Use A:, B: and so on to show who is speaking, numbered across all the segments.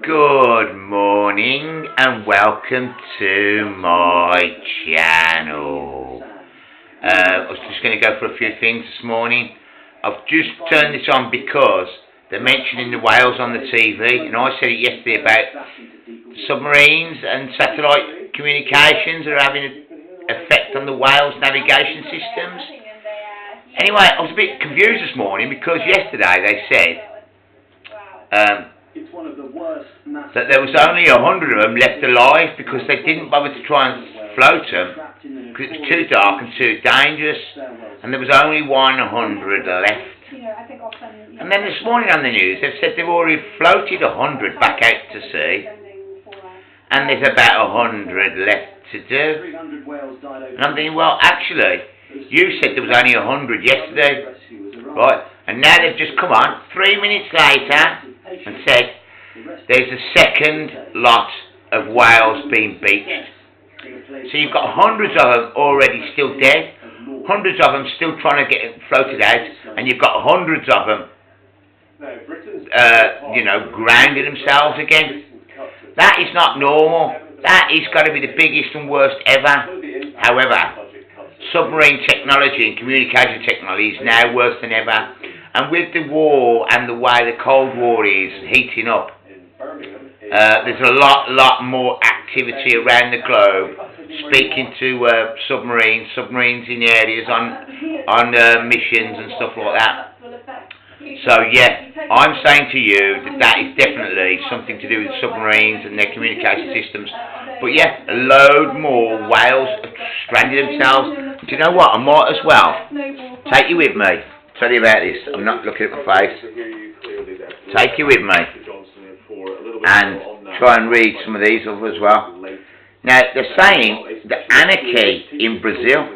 A: Good morning and welcome to my channel. I was just going to go for a few things this morning. I've just turned this on because they're mentioning the whales on the TV, and I said it yesterday about submarines and satellite communications are having an effect on the whales' navigation systems. Anyway, I was a bit confused this morning because yesterday they said that there was only 100 of them left alive because they didn't bother to try and float them because it was too dark and too dangerous, and there was only 100 left. And then this morning on the news they've said they've already floated 100 back out to sea, and there's about 100 left to do. And I'm thinking, well, actually, you said there was only 100 yesterday, right? And now they've just come on 3 minutes later and said there's a second lot of whales being beached. So you've got hundreds of them already still dead, hundreds of them still trying to get floated out, and you've got hundreds of them, grounding themselves again. That is not normal. That is got to be the biggest and worst ever. However, submarine technology and communication technology is now worse than ever. And with the war and the way the Cold War is heating up, there's a lot more activity around the globe speaking to submarines in areas on missions and stuff like that. So yeah, I'm saying to you that is definitely something to do with submarines and their communication systems. But yeah, a load more whales have stranded themselves. Do you know what? I might as well take you with me. Tell you about this. I'm not looking at my face. Take you with me and try and read some of these others as well. Now they're saying the anarchy in Brazil.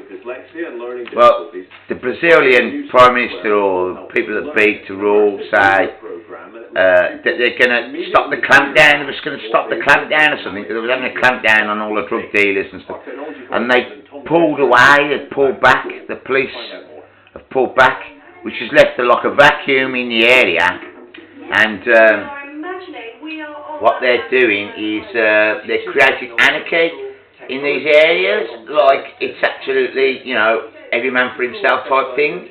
A: Well, the Brazilian Prime Minister or people that beat to rule say that they're going to stop the clampdown. They were going to stop the clampdown or something. They were having a clampdown on all the drug dealers and stuff, and they pulled away. They pulled back. The police have pulled back, which has left a vacuum in the area. And what they're doing is they're creating anarchy in these areas. Like it's absolutely, every man for himself type thing.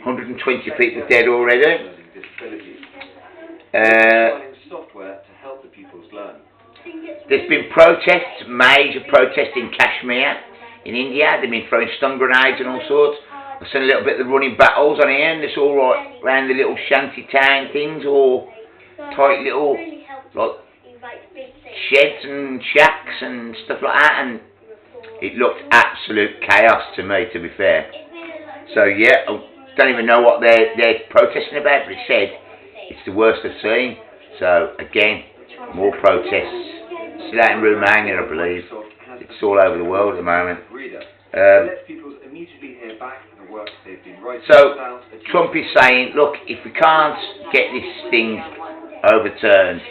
A: 120 people dead already. There's been protests, major protests in Kashmir, in India. They've been throwing stun grenades and all sorts. I've seen a little bit of the running battles on here, and it's all right around the little shanty town things, or tight little sheds and shacks and stuff like that, and it looked absolute chaos to me, to be fair. So yeah, I don't even know what they're protesting about, but it said it's the worst I've seen. So again, more protests. Still out in Romania, I believe. It's all over the world at the moment. So Trump is saying, look, if we can't get this thing overturned,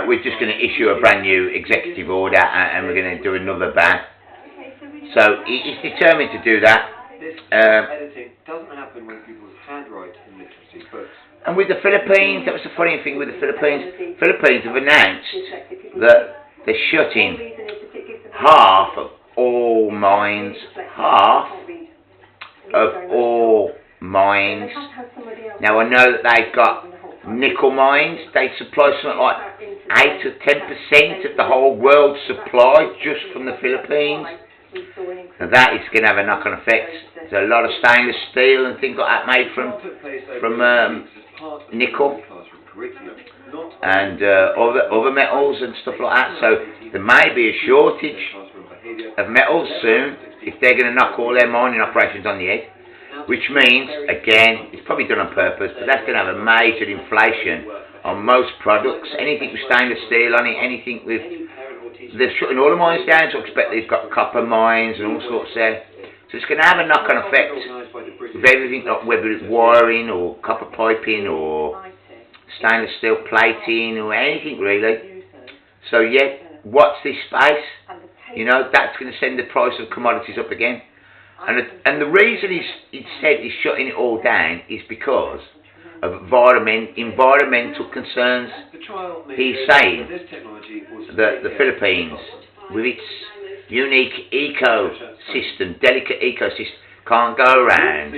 A: we're just going to issue a brand new executive order and we're going to do another ban. So he's determined to do that. And with the Philippines, that was the funny thing with the Philippines. Philippines have announced that they're shutting half of all mines. Half of all mines. Now I know that they've got nickel mines. They supply something like 8 to 10% of the whole world's supply just from the Philippines. Now that is going to have a knock-on effect. There's a lot of stainless steel and things like that made from nickel and other metals and stuff like that. So there may be a shortage of metals soon if they're going to knock all their mining operations on the head, which means, again, it's probably done on purpose, but that's going to have a major inflation on most products. Anything with stainless steel on it, anything with... They're shutting all the mines down, so I expect they've got copper mines and all sorts there. So it's going to have a knock-on effect with everything, like whether it's wiring or copper piping or stainless steel plating or anything really. So yeah, watch this space. That's going to send the price of commodities up again. And the reason he said he's shutting it all down is because of environmental concerns. He's saying that the Philippines, with its unique ecosystem, delicate ecosystem, can't go around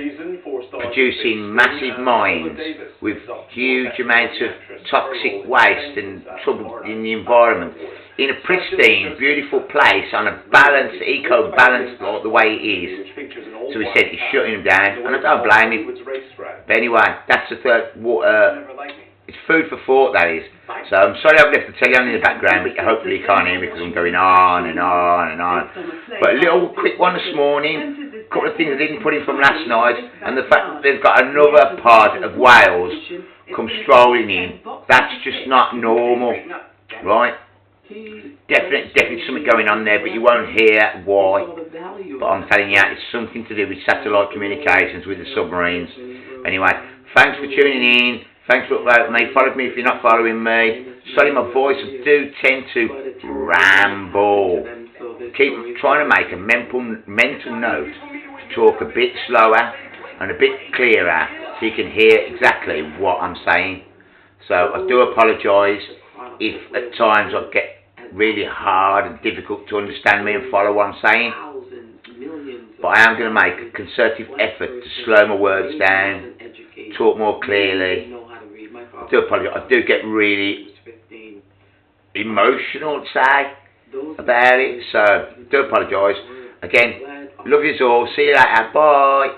A: producing massive mines with huge amounts of toxic waste and trouble in the environment in a pristine, beautiful place on a balanced, eco-balanced like the way it is. So he said he's shutting them down, and I don't blame him. But anyway, that's the third. It's food for thought, that is. So I'm sorry I've left the telly on in the background, but hopefully you can't hear me because I'm going on and on and on. But a little quick one this morning. A couple of things I didn't put in from last night, and the fact that they've got another part of Wales come strolling in. That's just not normal, right? Definitely something going on there, but you won't hear why. But I'm telling you, it's something to do with satellite communications with the submarines. Anyway, thanks for tuning in. Thanks for uploading me. Follow me if you're not following me. Sorry, my voice, I do tend to ramble. Keep trying to make a mental note to talk a bit slower and a bit clearer so you can hear exactly what I'm saying. So I do apologise if at times I get really hard and difficult to understand me and follow what I'm saying. But I am going to make a concerted effort to slow my words down, talk more clearly. I do apologise. I do get really emotional, say, about it. So I do apologise. Again, love you all. See you later. Bye.